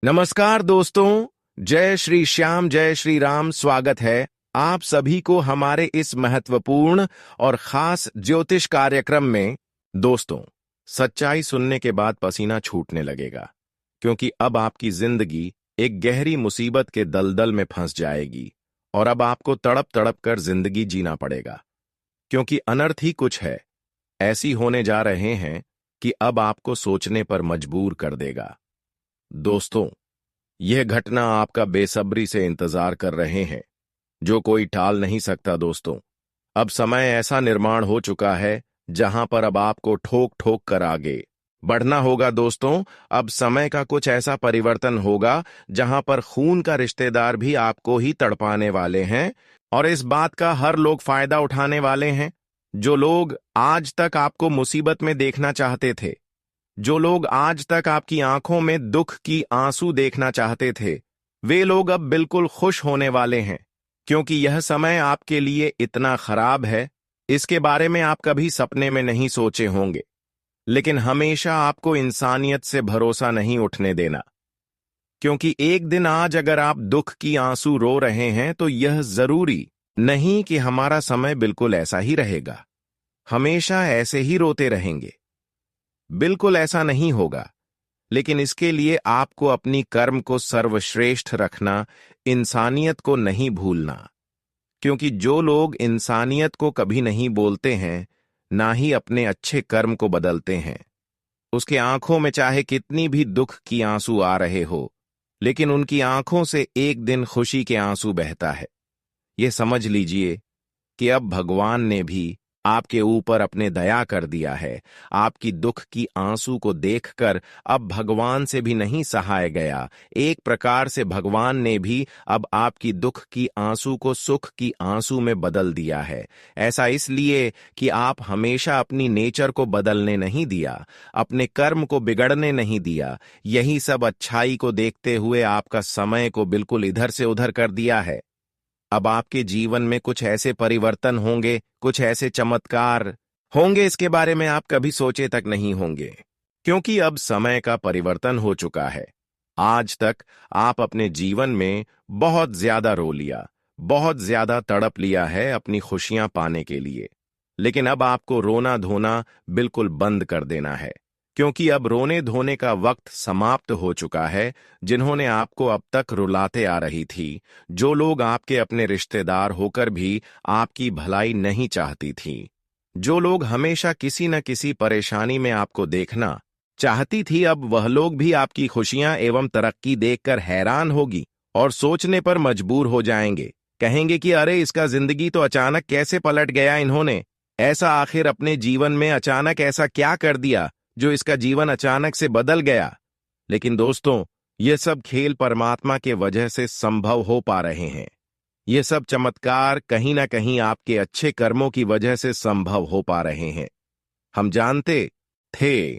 नमस्कार दोस्तों, जय श्री श्याम जय श्री राम। स्वागत है आप सभी को हमारे इस महत्वपूर्ण और खास ज्योतिष कार्यक्रम में। दोस्तों, सच्चाई सुनने के बाद पसीना छूटने लगेगा, क्योंकि अब आपकी जिंदगी एक गहरी मुसीबत के दलदल में फंस जाएगी और अब आपको तड़प तड़प कर जिंदगी जीना पड़ेगा, क्योंकि अनर्थ ही कुछ है ऐसी होने जा रहे हैं कि अब आपको सोचने पर मजबूर कर देगा। दोस्तों, यह घटना आपका बेसब्री से इंतजार कर रहे हैं, जो कोई टाल नहीं सकता। दोस्तों, अब समय ऐसा निर्माण हो चुका है जहां पर अब आपको ठोक ठोक कर आगे बढ़ना होगा। दोस्तों, अब समय का कुछ ऐसा परिवर्तन होगा जहां पर खून का रिश्तेदार भी आपको ही तड़पाने वाले हैं, और इस बात का हर लोग फायदा उठाने वाले हैं। जो लोग आज तक आपको मुसीबत में देखना चाहते थे, जो लोग आज तक आपकी आंखों में दुख की आंसू देखना चाहते थे, वे लोग अब बिल्कुल खुश होने वाले हैं, क्योंकि यह समय आपके लिए इतना खराब है, इसके बारे में आप कभी सपने में नहीं सोचे होंगे। लेकिन हमेशा आपको इंसानियत से भरोसा नहीं उठने देना, क्योंकि एक दिन आज अगर आप दुख की आंसू रो रहे हैं तो यह जरूरी नहीं कि हमारा समय बिल्कुल ऐसा ही रहेगा, हमेशा ऐसे ही रोते रहेंगे। बिल्कुल ऐसा नहीं होगा, लेकिन इसके लिए आपको अपनी कर्म को सर्वश्रेष्ठ रखना, इंसानियत को नहीं भूलना। क्योंकि जो लोग इंसानियत को कभी नहीं बोलते हैं, ना ही अपने अच्छे कर्म को बदलते हैं, उसके आंखों में चाहे कितनी भी दुख की आंसू आ रहे हो, लेकिन उनकी आंखों से एक दिन खुशी के आंसू बहता है। यह समझ लीजिए कि अब भगवान ने भी आपके ऊपर अपने दया कर दिया है। आपकी दुख की आंसू को देखकर अब भगवान से भी नहीं सहाय गया। एक प्रकार से भगवान ने भी अब आपकी दुख की आंसू को सुख की आंसू में बदल दिया है। ऐसा इसलिए कि आप हमेशा अपनी नेचर को बदलने नहीं दिया, अपने कर्म को बिगड़ने नहीं दिया। यही सब अच्छाई को देखते हुए आपका समय को बिल्कुल इधर से उधर कर दिया है। अब आपके जीवन में कुछ ऐसे परिवर्तन होंगे, कुछ ऐसे चमत्कार होंगे, इसके बारे में आप कभी सोचे तक नहीं होंगे, क्योंकि अब समय का परिवर्तन हो चुका है। आज तक आप अपने जीवन में बहुत ज्यादा रो लिया, बहुत ज्यादा तड़प लिया है अपनी खुशियां पाने के लिए, लेकिन अब आपको रोना धोना बिल्कुल बंद कर देना है, क्योंकि अब रोने धोने का वक्त समाप्त हो चुका है। जिन्होंने आपको अब तक रुलाते आ रही थी, जो लोग आपके अपने रिश्तेदार होकर भी आपकी भलाई नहीं चाहती थी, जो लोग हमेशा किसी न किसी परेशानी में आपको देखना चाहती थी, अब वह लोग भी आपकी खुशियां एवं तरक्की देखकर हैरान होगी और सोचने पर मजबूर हो जाएंगे। कहेंगे कि अरे, इसका जिंदगी तो अचानक कैसे पलट गया, इन्होंने ऐसा आखिर अपने जीवन में अचानक ऐसा क्या कर दिया जो इसका जीवन अचानक से बदल गया। लेकिन दोस्तों, ये सब खेल परमात्मा के वजह से संभव हो पा रहे हैं। ये सब चमत्कार कहीं ना कहीं आपके अच्छे कर्मों की वजह से संभव हो पा रहे हैं। हम जानते थे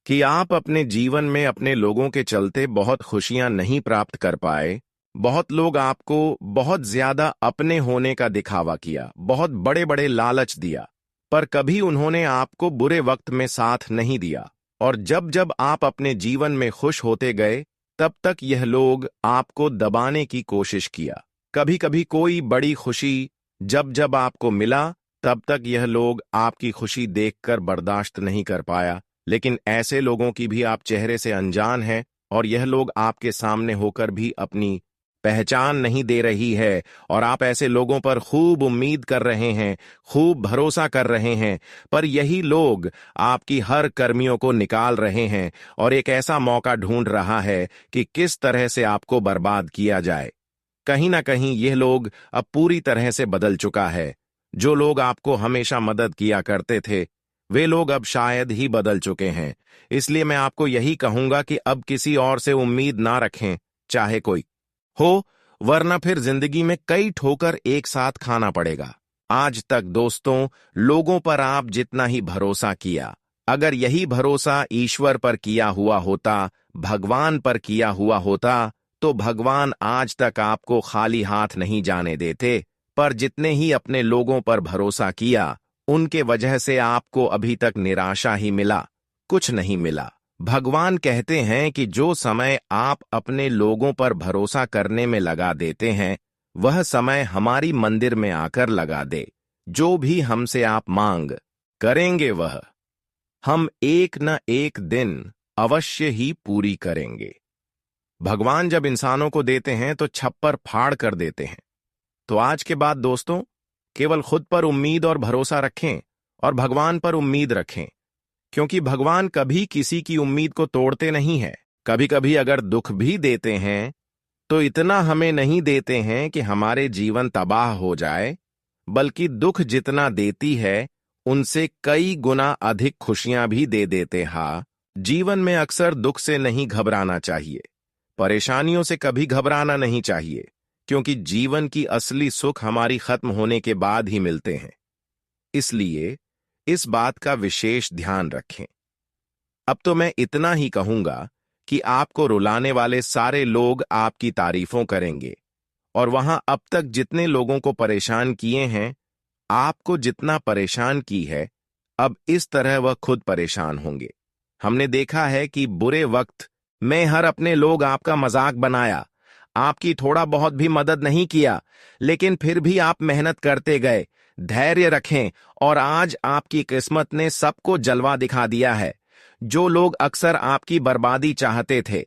कि आप अपने जीवन में अपने लोगों के चलते बहुत खुशियां नहीं प्राप्त कर पाए। बहुत लोग आपको बहुत ज्यादा अपने होने का दिखावा किया, बहुत बड़े बड़े लालच दिया, पर कभी उन्होंने आपको बुरे वक्त में साथ नहीं दिया। और जब जब आप अपने जीवन में खुश होते गए, तब तक यह लोग आपको दबाने की कोशिश किया। कभी कभी कोई बड़ी खुशी जब जब आपको मिला, तब तक यह लोग आपकी खुशी देखकर बर्दाश्त नहीं कर पाया। लेकिन ऐसे लोगों की भी आप चेहरे से अनजान हैं, और यह लोग आपके सामने होकर भी अपनी पहचान नहीं दे रही है, और आप ऐसे लोगों पर खूब उम्मीद कर रहे हैं, खूब भरोसा कर रहे हैं, पर यही लोग आपकी हर कर्मियों को निकाल रहे हैं और एक ऐसा मौका ढूंढ रहा है कि किस तरह से आपको बर्बाद किया जाए। कहीं ना कहीं यह लोग अब पूरी तरह से बदल चुका है। जो लोग आपको हमेशा मदद किया करते थे, वे लोग अब शायद ही बदल चुके हैं। इसलिए मैं आपको यही कहूंगा कि अब किसी और से उम्मीद ना रखें, चाहे कोई हो, वरना फिर जिंदगी में कई ठोकर एक साथ खाना पड़ेगा। आज तक दोस्तों, लोगों पर आप जितना ही भरोसा किया, अगर यही भरोसा ईश्वर पर किया हुआ होता, भगवान पर किया हुआ होता, तो भगवान आज तक आपको खाली हाथ नहीं जाने देते। पर जितने ही अपने लोगों पर भरोसा किया, उनके वजह से आपको अभी तक निराशा ही मिला, कुछ नहीं मिला। भगवान कहते हैं कि जो समय आप अपने लोगों पर भरोसा करने में लगा देते हैं, वह समय हमारी मंदिर में आकर लगा दे। जो भी हमसे आप मांग करेंगे वह हम एक न एक दिन अवश्य ही पूरी करेंगे। भगवान जब इंसानों को देते हैं तो छप्पर फाड़ कर देते हैं। तो आज के बाद दोस्तों, केवल खुद पर उम्मीद और भरोसा रखें और भगवान पर उम्मीद रखें, क्योंकि भगवान कभी किसी की उम्मीद को तोड़ते नहीं है। कभी कभी अगर दुख भी देते हैं तो इतना हमें नहीं देते हैं कि हमारे जीवन तबाह हो जाए, बल्कि दुख जितना देती है उनसे कई गुना अधिक खुशियां भी दे देते। हाँ, जीवन में अक्सर दुख से नहीं घबराना चाहिए, परेशानियों से कभी घबराना नहीं चाहिए, क्योंकि जीवन की असली सुख हमारी खत्म होने के बाद ही मिलते हैं। इसलिए इस बात का विशेष ध्यान रखें। अब तो मैं इतना ही कहूंगा कि आपको रुलाने वाले सारे लोग आपकी तारीफों करेंगे, और वहां अब तक जितने लोगों को परेशान किए हैं, आपको जितना परेशान की है, अब इस तरह वह खुद परेशान होंगे। हमने देखा है कि बुरे वक्त में हर अपने लोग आपका मजाक बनाया, आपकी थोड़ा बहुत भी मदद नहीं किया, लेकिन फिर भी आप मेहनत करते गए। धैर्य रखें और आज आपकी किस्मत ने सबको जलवा दिखा दिया है, जो लोग अक्सर आपकी बर्बादी चाहते थे।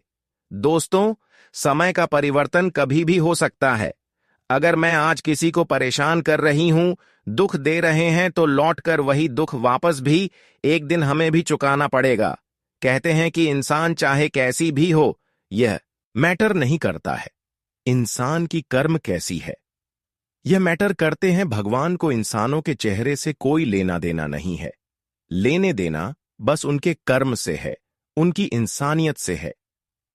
दोस्तों, समय का परिवर्तन कभी भी हो सकता है। अगर मैं आज किसी को परेशान कर रही हूं, दुख दे रहे हैं, तो लौटकर वही दुख वापस भी एक दिन हमें भी चुकाना पड़ेगा। कहते हैं कि इंसान चाहे कैसी भी हो, यह मैटर नहीं करता है इंसान की कर्म कैसी है, यह मैटर करते हैं भगवान को इंसानों के चेहरे से कोई लेना देना नहीं है। लेने देना बस उनके कर्म से है, उनकी इंसानियत से है।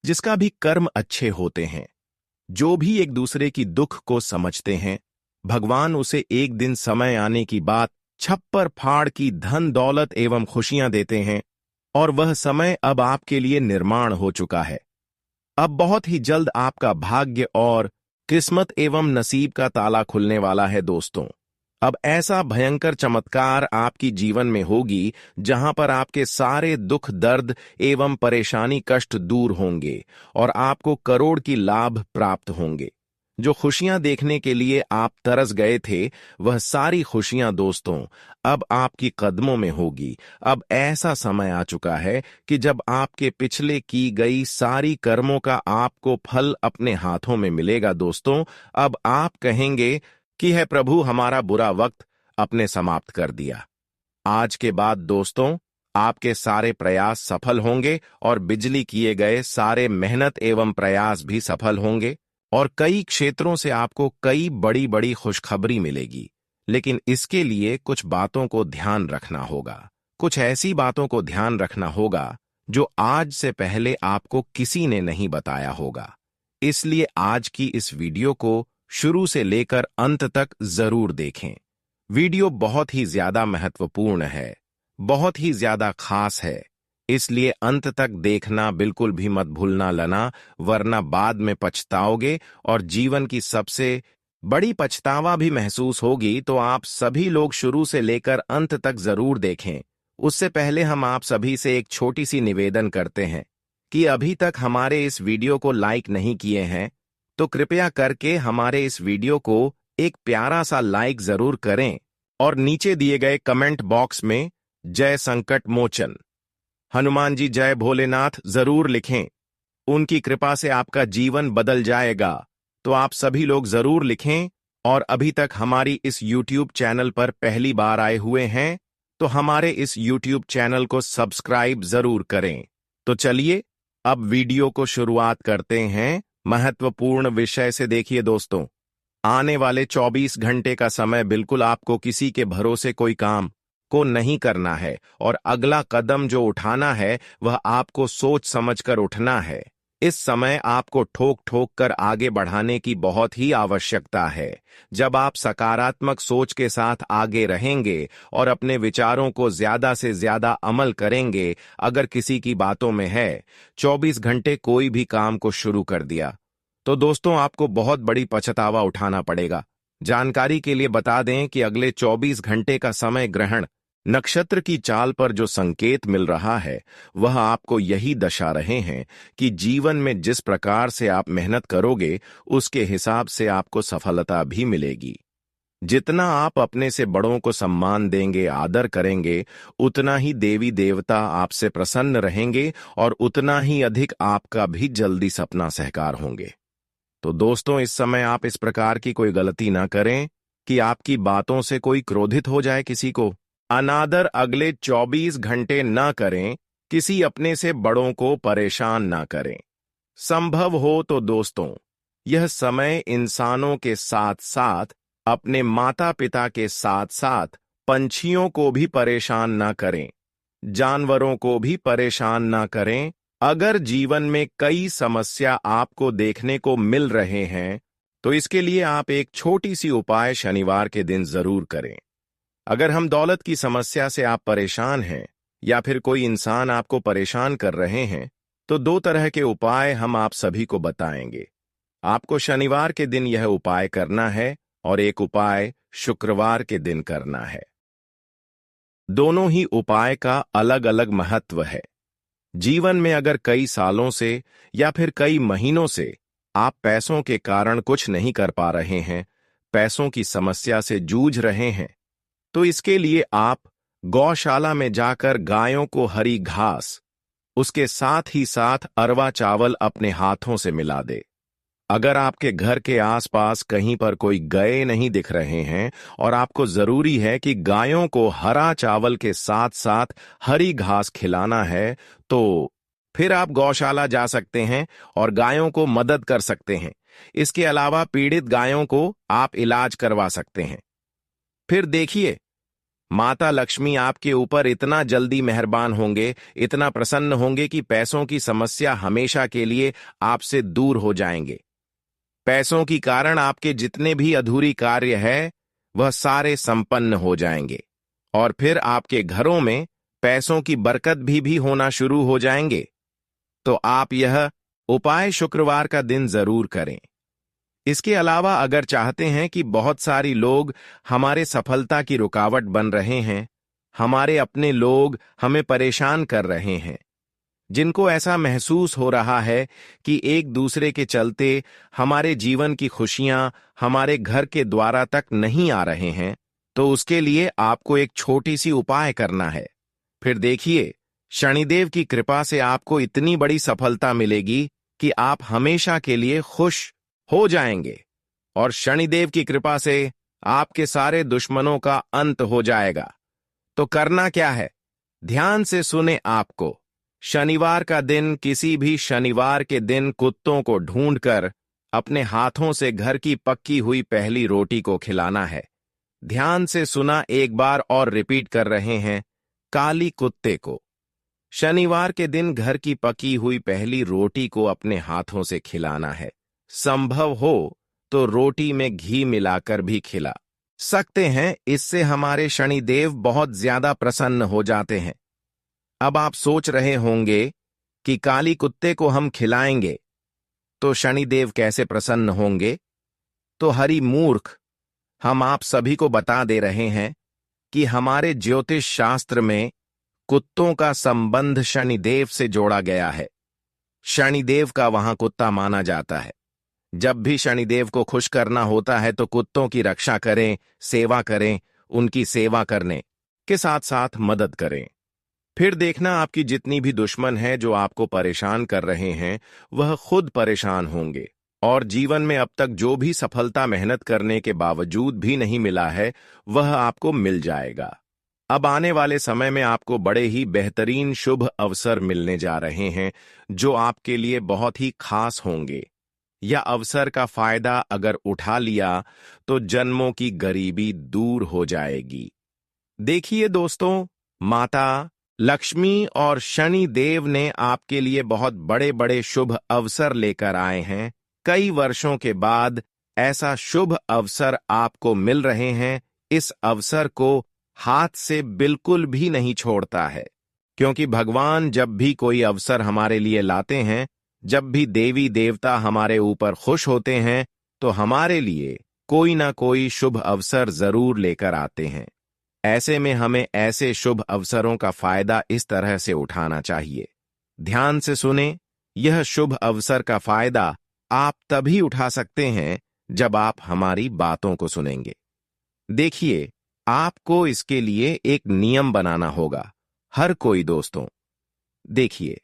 जिसका भी कर्म अच्छे होते हैं, जो भी एक दूसरे की दुख को समझते हैं, भगवान उसे एक दिन समय आने की बात छप्पर फाड़ की धन दौलत एवं खुशियां देते हैं, और वह समय अब आपके लिए निर्माण हो चुका है। अब बहुत ही जल्द आपका भाग्य और किस्मत एवं नसीब का ताला खुलने वाला है। दोस्तों, अब ऐसा भयंकर चमत्कार आपकी जीवन में होगी जहां पर आपके सारे दुख दर्द एवं परेशानी कष्ट दूर होंगे और आपको करोड़ की लाभ प्राप्त होंगे। जो खुशियां देखने के लिए आप तरस गए थे, वह सारी खुशियां दोस्तों अब आपकी कदमों में होगी। अब ऐसा समय आ चुका है कि जब आपके पिछले की गई सारी कर्मों का आपको फल अपने हाथों में मिलेगा। दोस्तों, अब आप कहेंगे कि है प्रभु, हमारा बुरा वक्त अपने समाप्त कर दिया। आज के बाद दोस्तों, आपके सारे प्रयास सफल होंगे और बिजली किए गए सारे मेहनत एवं प्रयास भी सफल होंगे, और कई क्षेत्रों से आपको कई बड़ी बड़ी खुशखबरी मिलेगी। लेकिन इसके लिए कुछ बातों को ध्यान रखना होगा, कुछ ऐसी बातों को ध्यान रखना होगा जो आज से पहले आपको किसी ने नहीं बताया होगा। इसलिए आज की इस वीडियो को शुरू से लेकर अंत तक जरूर देखें। वीडियो बहुत ही ज्यादा महत्वपूर्ण है, बहुत ही ज्यादा खास है, इसलिए अंत तक देखना बिल्कुल भी मत भूलना लना, वरना बाद में पछताओगे और जीवन की सबसे बड़ी पछतावा भी महसूस होगी। तो आप सभी लोग शुरू से लेकर अंत तक जरूर देखें। उससे पहले हम आप सभी से एक छोटी सी निवेदन करते हैं कि अभी तक हमारे इस वीडियो को लाइक नहीं किए हैं, तो कृपया करके हमारे इस वीडियो को एक प्यारा सा लाइक जरूर करें और नीचे दिए गए कमेंट बॉक्स में जय संकट मोचन हनुमान जी जय भोलेनाथ जरूर लिखें। उनकी कृपा से आपका जीवन बदल जाएगा। तो आप सभी लोग जरूर लिखें, और अभी तक हमारी इस YouTube चैनल पर पहली बार आए हुए हैं तो हमारे इस YouTube चैनल को सब्सक्राइब जरूर करें। तो चलिए अब वीडियो को शुरुआत करते हैं महत्वपूर्ण विषय से। देखिए दोस्तों, आने वाले 24 घंटे का समय बिल्कुल आपको किसी के भरोसे कोई काम को नहीं करना है, और अगला कदम जो उठाना है वह आपको सोच समझकर उठना है। इस समय आपको ठोक ठोक कर आगे बढ़ाने की बहुत ही आवश्यकता है। जब आप सकारात्मक सोच के साथ आगे रहेंगे और अपने विचारों को ज्यादा से ज्यादा अमल करेंगे, अगर किसी की बातों में है 24 घंटे कोई भी काम को शुरू कर दिया, तो दोस्तों आपको बहुत बड़ी पछतावा उठाना पड़ेगा। जानकारी के लिए बता दें कि अगले 24 घंटे का समय ग्रहण नक्षत्र की चाल पर जो संकेत मिल रहा है वह आपको यही दर्शा रहे हैं कि जीवन में जिस प्रकार से आप मेहनत करोगे उसके हिसाब से आपको सफलता भी मिलेगी। जितना आप अपने से बड़ों को सम्मान देंगे, आदर करेंगे, उतना ही देवी देवता आपसे प्रसन्न रहेंगे और उतना ही अधिक आपका भी जल्दी सपना साकार होंगे। तो दोस्तों, इस समय आप इस प्रकार की कोई गलती ना करें कि आपकी बातों से कोई क्रोधित हो जाए, किसी को अनादर अगले 24 घंटे ना करें, किसी अपने से बड़ों को परेशान ना करें। संभव हो तो दोस्तों, यह समय इंसानों के साथ साथ अपने माता पिता के साथ साथ पंछियों को भी परेशान ना करें, जानवरों को भी परेशान ना करें। अगर जीवन में कई समस्या आपको देखने को मिल रहे हैं तो इसके लिए आप एक छोटी सी उपाय शनिवार के दिन जरूर करें। अगर हम दौलत की समस्या से आप परेशान हैं या फिर कोई इंसान आपको परेशान कर रहे हैं तो 2 तरह के उपाय हम आप सभी को बताएंगे। आपको शनिवार के दिन यह उपाय करना है और एक उपाय शुक्रवार के दिन करना है। दोनों ही उपाय का अलग अलग महत्व है। जीवन में अगर कई सालों से या फिर कई महीनों से आप पैसों के कारण कुछ नहीं कर पा रहे हैं, पैसों की समस्या से जूझ रहे हैं, तो इसके लिए आप गौशाला में जाकर गायों को हरी घास, उसके साथ ही साथ अरवा चावल अपने हाथों से मिला दे। अगर आपके घर के आसपास कहीं पर कोई गाय नहीं दिख रहे हैं और आपको जरूरी है कि गायों को हरा चावल के साथ साथ हरी घास खिलाना है, तो फिर आप गौशाला जा सकते हैं और गायों को मदद कर सकते हैं। इसके अलावा पीड़ित गायों को आप इलाज करवा सकते हैं। फिर देखिए, माता लक्ष्मी आपके ऊपर इतना जल्दी मेहरबान होंगे, इतना प्रसन्न होंगे कि पैसों की समस्या हमेशा के लिए आपसे दूर हो जाएंगे। पैसों की कारण आपके जितने भी अधूरी कार्य है वह सारे संपन्न हो जाएंगे और फिर आपके घरों में पैसों की बरकत भी होना शुरू हो जाएंगे। तो आप यह उपाय शुक्रवार का दिन जरूर करें। इसके अलावा अगर चाहते हैं कि बहुत सारी लोग हमारे सफलता की रुकावट बन रहे हैं, हमारे अपने लोग हमें परेशान कर रहे हैं, जिनको ऐसा महसूस हो रहा है कि एक दूसरे के चलते हमारे जीवन की खुशियां हमारे घर के द्वारा तक नहीं आ रहे हैं, तो उसके लिए आपको एक छोटी सी उपाय करना है। फिर देखिए, शनिदेव की कृपा से आपको इतनी बड़ी सफलता मिलेगी कि आप हमेशा के लिए खुश हो जाएंगे और शनिदेव की कृपा से आपके सारे दुश्मनों का अंत हो जाएगा। तो करना क्या है, ध्यान से सुने। आपको शनिवार का दिन, किसी भी शनिवार के दिन कुत्तों को ढूंढकर अपने हाथों से घर की पक्की हुई पहली रोटी को खिलाना है। ध्यान से सुना, एक बार और रिपीट कर रहे हैं, काली कुत्ते को शनिवार के दिन घर की पकी हुई पहली रोटी को अपने हाथों से खिलाना है। संभव हो तो रोटी में घी मिलाकर भी खिला सकते हैं, इससे हमारे शनिदेव बहुत ज्यादा प्रसन्न हो जाते हैं। अब आप सोच रहे होंगे कि काली कुत्ते को हम खिलाएंगे तो शनिदेव कैसे प्रसन्न होंगे? तो हरि मूर्ख, हम आप सभी को बता दे रहे हैं कि हमारे ज्योतिष शास्त्र में कुत्तों का संबंध शनिदेव से जोड़ा गया है। शनिदेव का वहां कुत्ता माना जाता है। जब भी शनिदेव को खुश करना होता है तो कुत्तों की रक्षा करें, सेवा करें, उनकी सेवा करने के साथ साथ मदद करें। फिर देखना, आपकी जितनी भी दुश्मन है जो आपको परेशान कर रहे हैं वह खुद परेशान होंगे और जीवन में अब तक जो भी सफलता मेहनत करने के बावजूद भी नहीं मिला है वह आपको मिल जाएगा। अब आने वाले समय में आपको बड़े ही बेहतरीन शुभ अवसर मिलने जा रहे हैं जो आपके लिए बहुत ही खास होंगे। यह अवसर का फायदा अगर उठा लिया तो जन्मों की गरीबी दूर हो जाएगी। देखिए दोस्तों, माता लक्ष्मी और शनि देव ने आपके लिए बहुत बड़े बड़े शुभ अवसर लेकर आए हैं। कई वर्षों के बाद ऐसा शुभ अवसर आपको मिल रहे हैं। इस अवसर को हाथ से बिल्कुल भी नहीं छोड़ता है, क्योंकि भगवान जब भी कोई अवसर हमारे लिए लाते हैं, जब भी देवी देवता हमारे ऊपर खुश होते हैं, तो हमारे लिए कोई ना कोई शुभ अवसर जरूर लेकर आते हैं। ऐसे में हमें ऐसे शुभ अवसरों का फायदा इस तरह से उठाना चाहिए। ध्यान से सुने, यह शुभ अवसर का फायदा आप तभी उठा सकते हैं जब आप हमारी बातों को सुनेंगे। देखिए, आपको इसके लिए एक नियम बनाना होगा। हर कोई दोस्तों, देखिए,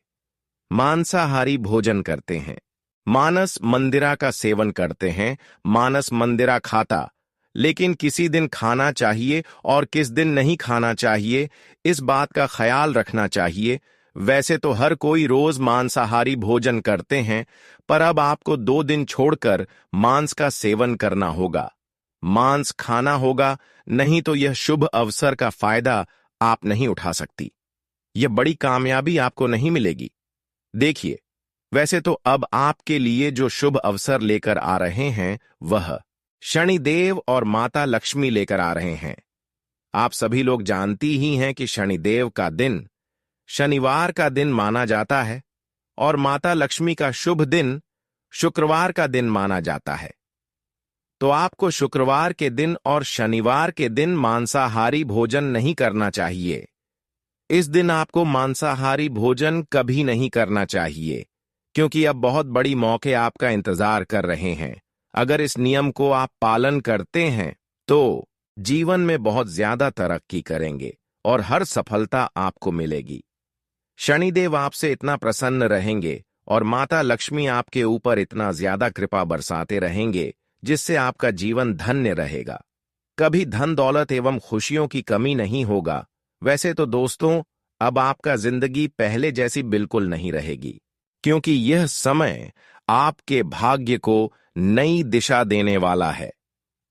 मांसाहारी भोजन करते हैं, मानस मंदिरा का सेवन करते हैं, मानस मंदिरा खाता, लेकिन किसी दिन खाना चाहिए और किस दिन नहीं खाना चाहिए, इस बात का ख्याल रखना चाहिए। वैसे तो हर कोई रोज मांसाहारी भोजन करते हैं, पर अब आपको 2 दिन छोड़कर मांस का सेवन करना होगा। मांस खाना होगा, नहीं तो यह शुभ अवसर का फायदा आप नहीं उठा सकती। यह बड़ी कामयाबी आपको नहीं मिलेगी। देखिए, वैसे तो अब आपके लिए जो शुभ अवसर लेकर आ रहे हैं वह शनिदेव और माता लक्ष्मी लेकर आ रहे हैं। आप सभी लोग जानती ही हैं कि शनिदेव का दिन शनिवार का दिन माना जाता है और माता लक्ष्मी का शुभ दिन शुक्रवार का दिन माना जाता है। तो आपको शुक्रवार के दिन और शनिवार के दिन मांसाहारी भोजन नहीं करना चाहिए। इस दिन आपको मांसाहारी भोजन कभी नहीं करना चाहिए, क्योंकि अब बहुत बड़ी मौके आपका इंतजार कर रहे हैं। अगर इस नियम को आप पालन करते हैं तो जीवन में बहुत ज्यादा तरक्की करेंगे और हर सफलता आपको मिलेगी। शनिदेव आपसे इतना प्रसन्न रहेंगे और माता लक्ष्मी आपके ऊपर इतना ज्यादा कृपा बरसाते रहेंगे, जिससे आपका जीवन धन्य रहेगा। कभी धन दौलत एवं खुशियों की कमी नहीं होगा। वैसे तो दोस्तों, अब आपका जिंदगी पहले जैसी बिल्कुल नहीं रहेगी, क्योंकि यह समय आपके भाग्य को नई दिशा देने वाला है।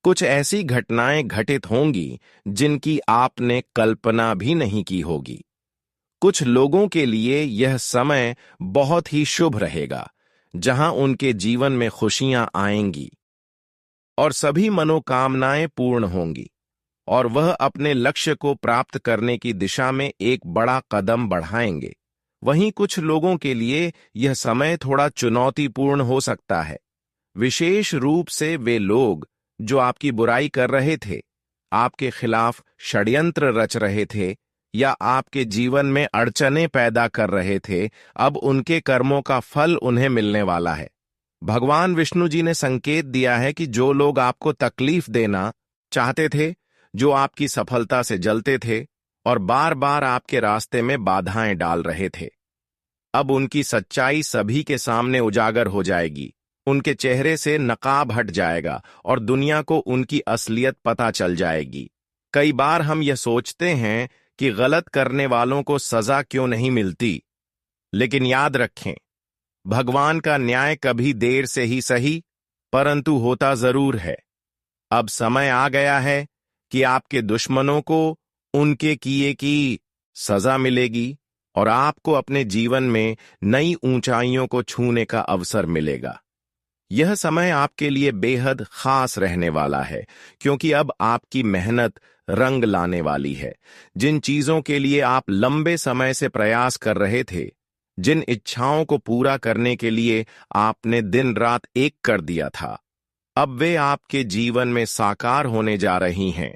कुछ ऐसी घटनाएं घटित होंगी जिनकी आपने कल्पना भी नहीं की होगी। कुछ लोगों के लिए यह समय बहुत ही शुभ रहेगा, जहां उनके जीवन में खुशियां आएंगी और सभी मनोकामनाएं पूर्ण होंगी और वह अपने लक्ष्य को प्राप्त करने की दिशा में एक बड़ा कदम बढ़ाएंगे। वहीं कुछ लोगों के लिए यह समय थोड़ा चुनौतीपूर्ण हो सकता है, विशेष रूप से वे लोग जो आपकी बुराई कर रहे थे, आपके खिलाफ षड्यंत्र रच रहे थे या आपके जीवन में अड़चनें पैदा कर रहे थे। अब उनके कर्मों का फल उन्हें मिलने वाला है। भगवान विष्णु जी ने संकेत दिया है कि जो लोग आपको तकलीफ देना चाहते थे, जो आपकी सफलता से जलते थे और बार बार आपके रास्ते में बाधाएं डाल रहे थे, अब उनकी सच्चाई सभी के सामने उजागर हो जाएगी। उनके चेहरे से नकाब हट जाएगा और दुनिया को उनकी असलियत पता चल जाएगी। कई बार हम यह सोचते हैं कि गलत करने वालों को सजा क्यों नहीं मिलती, लेकिन याद रखें, भगवान का न्याय कभी देर से ही सही, परंतु होता जरूर है। अब समय आ गया है कि आपके दुश्मनों को उनके किए की सजा मिलेगी और आपको अपने जीवन में नई ऊंचाइयों को छूने का अवसर मिलेगा। यह समय आपके लिए बेहद खास रहने वाला है, क्योंकि अब आपकी मेहनत रंग लाने वाली है। जिन चीजों के लिए आप लंबे समय से प्रयास कर रहे थे, जिन इच्छाओं को पूरा करने के लिए आपने दिन रात एक कर दिया था, अब वे आपके जीवन में साकार होने जा रही हैं।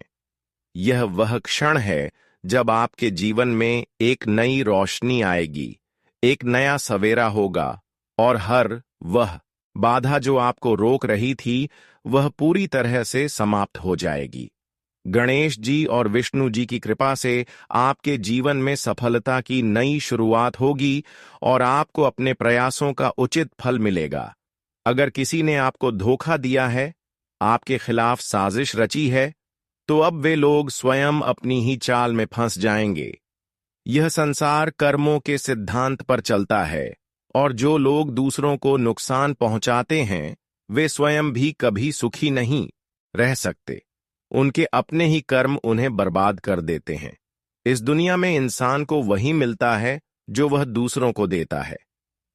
यह वह क्षण है जब आपके जीवन में एक नई रोशनी आएगी, एक नया सवेरा होगा और हर वह बाधा जो आपको रोक रही थी, वह पूरी तरह से समाप्त हो जाएगी। गणेश जी और विष्णु जी की कृपा से आपके जीवन में सफलता की नई शुरुआत होगी और आपको अपने प्रयासों का उचित फल मिलेगा। अगर किसी ने आपको धोखा दिया है, आपके खिलाफ साजिश रची है, तो अब वे लोग स्वयं अपनी ही चाल में फंस जाएंगे। यह संसार कर्मों के सिद्धांत पर चलता है और जो लोग दूसरों को नुकसान पहुंचाते हैं, वे स्वयं भी कभी सुखी नहीं रह सकते। उनके अपने ही कर्म उन्हें बर्बाद कर देते हैं। इस दुनिया में इंसान को वही मिलता है जो वह दूसरों को देता है।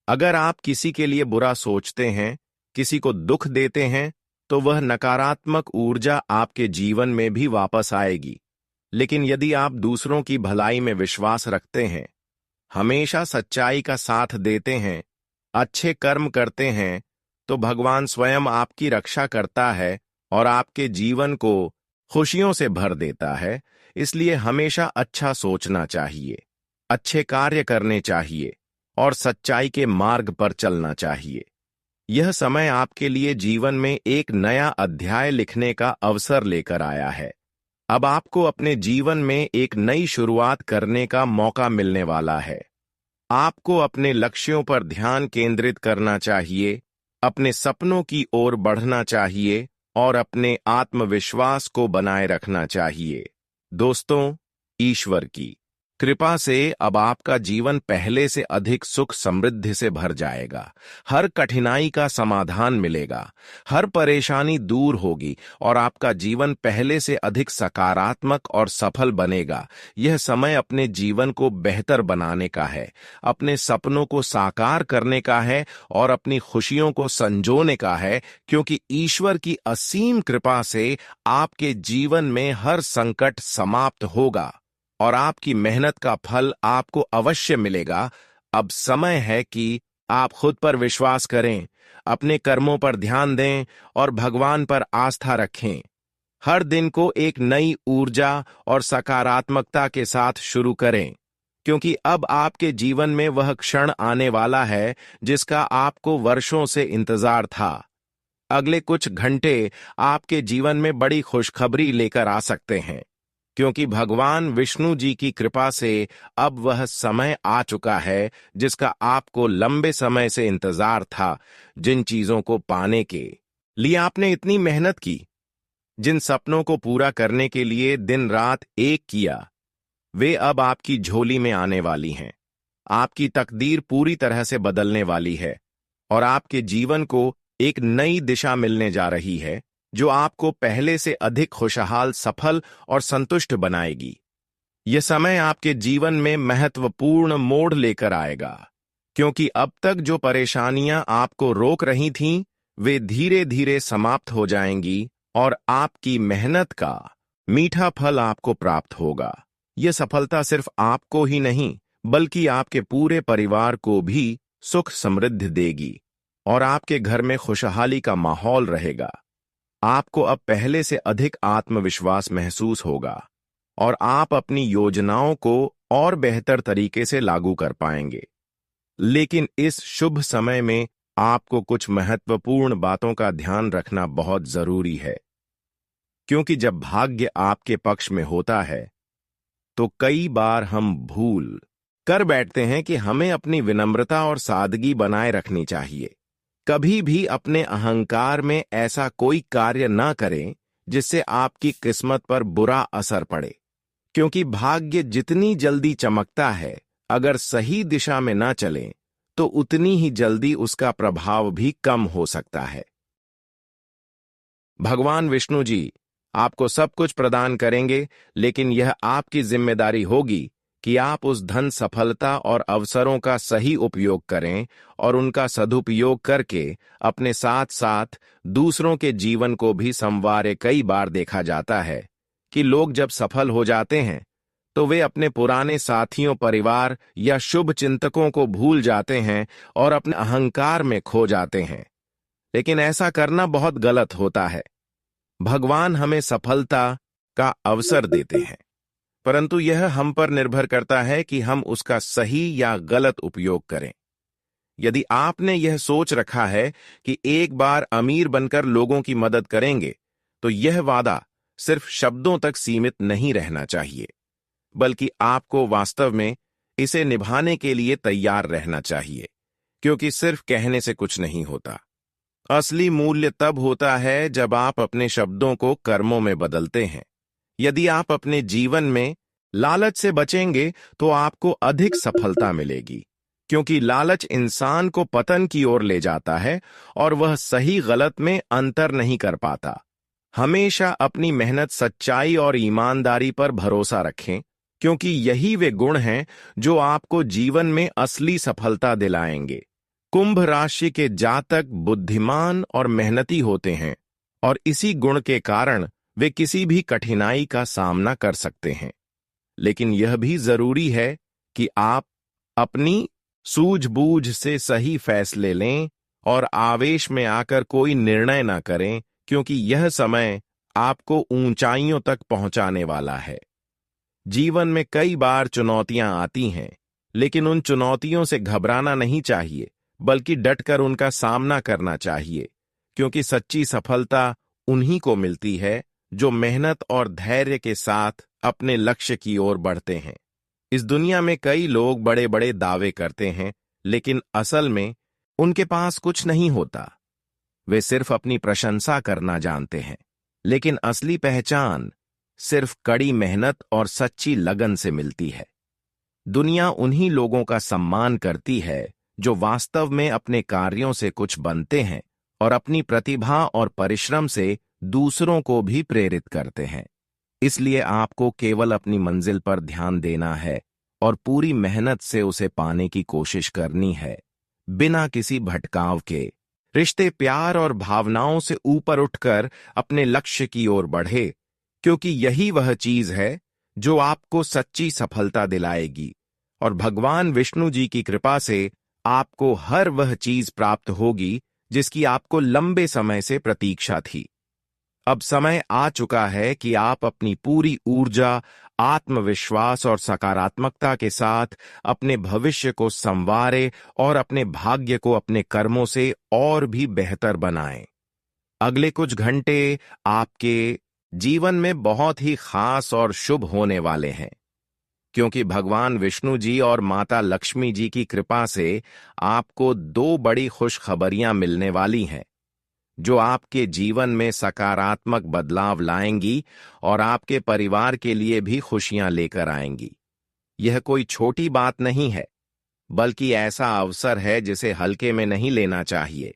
अगर आप किसी के लिए बुरा सोचते हैं, किसी को दुख देते हैं, तो वह नकारात्मक ऊर्जा आपके जीवन में भी वापस आएगी। लेकिन यदि आप दूसरों की भलाई में विश्वास रखते हैं, हमेशा सच्चाई का साथ देते हैं, अच्छे कर्म करते हैं, तो भगवान स्वयं आपकी रक्षा करता है और आपके जीवन को खुशियों से भर देता है। इसलिए हमेशा अच्छा सोचना चाहिए, अच्छे कार्य करने चाहिए और सच्चाई के मार्ग पर चलना चाहिए। यह समय आपके लिए जीवन में एक नया अध्याय लिखने का अवसर लेकर आया है। अब आपको अपने जीवन में एक नई शुरुआत करने का मौका मिलने वाला है। आपको अपने लक्ष्यों पर ध्यान केंद्रित करना चाहिए, अपने सपनों की ओर बढ़ना चाहिए और अपने आत्मविश्वास को बनाए रखना चाहिए। दोस्तों, ईश्वर की कृपा से अब आपका जीवन पहले से अधिक सुख समृद्धि से भर जाएगा। हर कठिनाई का समाधान मिलेगा, हर परेशानी दूर होगी और आपका जीवन पहले से अधिक सकारात्मक और सफल बनेगा। यह समय अपने जीवन को बेहतर बनाने का है, अपने सपनों को साकार करने का है और अपनी खुशियों को संजोने का है, क्योंकि ईश्वर की असीम कृपा से आपके जीवन में हर संकट समाप्त होगा और आपकी मेहनत का फल आपको अवश्य मिलेगा। अब समय है कि आप खुद पर विश्वास करें, अपने कर्मों पर ध्यान दें और भगवान पर आस्था रखें। हर दिन को एक नई ऊर्जा और सकारात्मकता के साथ शुरू करें, क्योंकि अब आपके जीवन में वह क्षण आने वाला है जिसका आपको वर्षों से इंतजार था। अगले कुछ घंटे आपके जीवन में बड़ी खुशखबरी लेकर आ सकते हैं, क्योंकि भगवान विष्णु जी की कृपा से अब वह समय आ चुका है जिसका आपको लंबे समय से इंतजार था। जिन चीजों को पाने के लिए आपने इतनी मेहनत की, जिन सपनों को पूरा करने के लिए दिन रात एक किया, वे अब आपकी झोली में आने वाली हैं। आपकी तकदीर पूरी तरह से बदलने वाली है और आपके जीवन को एक नई दिशा मिलने जा रही है जो आपको पहले से अधिक खुशहाल, सफल और संतुष्ट बनाएगी। यह समय आपके जीवन में महत्वपूर्ण मोड़ लेकर आएगा, क्योंकि अब तक जो परेशानियां आपको रोक रही थीं, वे धीरे धीरे समाप्त हो जाएंगी और आपकी मेहनत का मीठा फल आपको प्राप्त होगा। यह सफलता सिर्फ आपको ही नहीं, बल्कि आपके पूरे परिवार को भी सुख समृद्धि देगी और आपके घर में खुशहाली का माहौल रहेगा। आपको अब पहले से अधिक आत्मविश्वास महसूस होगा और आप अपनी योजनाओं को और बेहतर तरीके से लागू कर पाएंगे। लेकिन इस शुभ समय में आपको कुछ महत्वपूर्ण बातों का ध्यान रखना बहुत जरूरी है, क्योंकि जब भाग्य आपके पक्ष में होता है तो कई बार हम भूल कर बैठते हैं कि हमें अपनी विनम्रता और सादगी बनाए रखनी चाहिए। कभी भी अपने अहंकार में ऐसा कोई कार्य ना करें जिससे आपकी किस्मत पर बुरा असर पड़े, क्योंकि भाग्य जितनी जल्दी चमकता है, अगर सही दिशा में ना चलें तो उतनी ही जल्दी उसका प्रभाव भी कम हो सकता है। भगवान विष्णु जी आपको सब कुछ प्रदान करेंगे, लेकिन यह आपकी जिम्मेदारी होगी कि आप उस धन, सफलता और अवसरों का सही उपयोग करें और उनका सदुपयोग करके अपने साथ साथ दूसरों के जीवन को भी संवारें। कई बार देखा जाता है कि लोग जब सफल हो जाते हैं तो वे अपने पुराने साथियों, परिवार या शुभ चिंतकों को भूल जाते हैं और अपने अहंकार में खो जाते हैं। लेकिन ऐसा करना बहुत गलत होता है। भगवान हमें सफलता का अवसर देते हैं, परंतु यह हम पर निर्भर करता है कि हम उसका सही या गलत उपयोग करें। यदि आपने यह सोच रखा है कि एक बार अमीर बनकर लोगों की मदद करेंगे, तो यह वादा सिर्फ शब्दों तक सीमित नहीं रहना चाहिए, बल्कि आपको वास्तव में इसे निभाने के लिए तैयार रहना चाहिए, क्योंकि सिर्फ कहने से कुछ नहीं होता। असली मूल्य तब होता है जब आप अपने शब्दों को कर्मों में बदलते हैं। यदि आप अपने जीवन में लालच से बचेंगे तो आपको अधिक सफलता मिलेगी, क्योंकि लालच इंसान को पतन की ओर ले जाता है और वह सही गलत में अंतर नहीं कर पाता। हमेशा अपनी मेहनत, सच्चाई और ईमानदारी पर भरोसा रखें, क्योंकि यही वे गुण हैं जो आपको जीवन में असली सफलता दिलाएंगे। कुंभ राशि के जातक बुद्धिमान और मेहनती होते हैं और इसी गुण के कारण वे किसी भी कठिनाई का सामना कर सकते हैं। लेकिन यह भी जरूरी है कि आप अपनी सूझबूझ से सही फैसले लें और आवेश में आकर कोई निर्णय ना करें, क्योंकि यह समय आपको ऊंचाइयों तक पहुंचाने वाला है। जीवन में कई बार चुनौतियां आती हैं, लेकिन उन चुनौतियों से घबराना नहीं चाहिए, बल्कि डटकर उनका सामना करना चाहिए, क्योंकि सच्ची सफलता उन्हीं को मिलती है जो मेहनत और धैर्य के साथ अपने लक्ष्य की ओर बढ़ते हैं। इस दुनिया में कई लोग बड़े बड़े दावे करते हैं, लेकिन असल में उनके पास कुछ नहीं होता। वे सिर्फ अपनी प्रशंसा करना जानते हैं, लेकिन असली पहचान सिर्फ कड़ी मेहनत और सच्ची लगन से मिलती है। दुनिया उन्हीं लोगों का सम्मान करती है जो वास्तव में अपने कार्यों से कुछ बनते हैं और अपनी प्रतिभा और परिश्रम से दूसरों को भी प्रेरित करते हैं। इसलिए आपको केवल अपनी मंजिल पर ध्यान देना है और पूरी मेहनत से उसे पाने की कोशिश करनी है, बिना किसी भटकाव के। रिश्ते, प्यार और भावनाओं से ऊपर उठकर अपने लक्ष्य की ओर बढ़े, क्योंकि यही वह चीज है जो आपको सच्ची सफलता दिलाएगी। और भगवान विष्णु जी की कृपा से आपको हर वह चीज प्राप्त होगी जिसकी आपको लंबे समय से प्रतीक्षा थी। अब समय आ चुका है कि आप अपनी पूरी ऊर्जा, आत्मविश्वास और सकारात्मकता के साथ अपने भविष्य को संवारें और अपने भाग्य को अपने कर्मों से और भी बेहतर बनाएं। अगले कुछ घंटे आपके जीवन में बहुत ही खास और शुभ होने वाले हैं, क्योंकि भगवान विष्णु जी और माता लक्ष्मी जी की कृपा से आपको दो बड़ी खुशखबरियां मिलने वाली हैं, जो आपके जीवन में सकारात्मक बदलाव लाएंगी और आपके परिवार के लिए भी खुशियां लेकर आएंगी। यह कोई छोटी बात नहीं है, बल्कि ऐसा अवसर है जिसे हल्के में नहीं लेना चाहिए,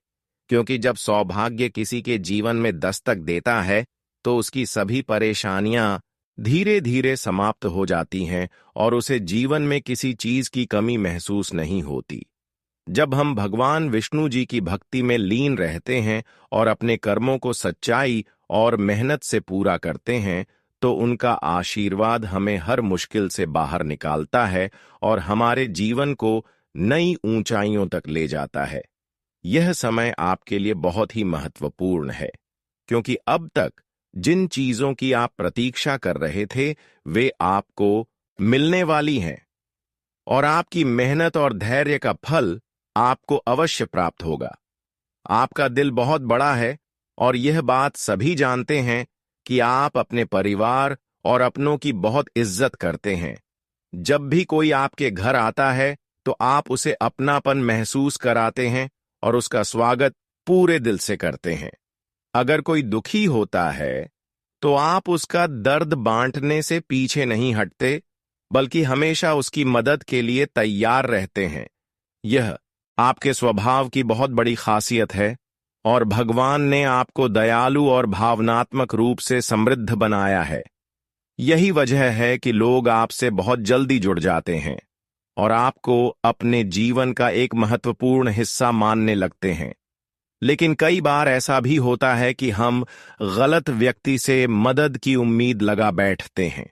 क्योंकि जब सौभाग्य किसी के जीवन में दस्तक देता है तो उसकी सभी परेशानियां धीरे धीरे समाप्त हो जाती हैं और उसे जीवन में किसी चीज की कमी महसूस नहीं होती। जब हम भगवान विष्णु जी की भक्ति में लीन रहते हैं और अपने कर्मों को सच्चाई और मेहनत से पूरा करते हैं, तो उनका आशीर्वाद हमें हर मुश्किल से बाहर निकालता है और हमारे जीवन को नई ऊंचाइयों तक ले जाता है। यह समय आपके लिए बहुत ही महत्वपूर्ण है, क्योंकि अब तक जिन चीजों की आप प्रतीक्षा कर रहे थे वे आपको मिलने वाली हैं, और आपकी मेहनत और धैर्य का फल आपको अवश्य प्राप्त होगा। आपका दिल बहुत बड़ा है और यह बात सभी जानते हैं कि आप अपने परिवार और अपनों की बहुत इज्जत करते हैं। जब भी कोई आपके घर आता है तो आप उसे अपनापन महसूस कराते हैं और उसका स्वागत पूरे दिल से करते हैं। अगर कोई दुखी होता है तो आप उसका दर्द बांटने से पीछे नहीं हटते, बल्कि हमेशा उसकी मदद के लिए तैयार रहते हैं। यह आपके स्वभाव की बहुत बड़ी खासियत है और भगवान ने आपको दयालु और भावनात्मक रूप से समृद्ध बनाया है। यही वजह है कि लोग आपसे बहुत जल्दी जुड़ जाते हैं और आपको अपने जीवन का एक महत्वपूर्ण हिस्सा मानने लगते हैं। लेकिन कई बार ऐसा भी होता है कि हम गलत व्यक्ति से मदद की उम्मीद लगा बैठते हैं,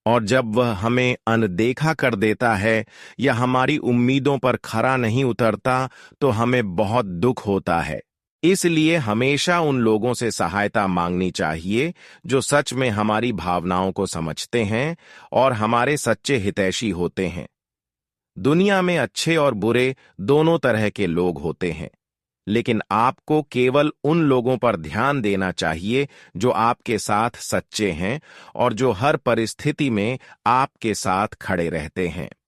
और जब वह हमें अनदेखा कर देता है या हमारी उम्मीदों पर खरा नहीं उतरता तो हमें बहुत दुख होता है। इसलिए हमेशा उन लोगों से सहायता मांगनी चाहिए जो सच में हमारी भावनाओं को समझते हैं और हमारे सच्चे हितैषी होते हैं। दुनिया में अच्छे और बुरे दोनों तरह के लोग होते हैं, लेकिन आपको केवल उन लोगों पर ध्यान देना चाहिए जो आपके साथ सच्चे हैं और जो हर परिस्थिति में आपके साथ खड़े रहते हैं।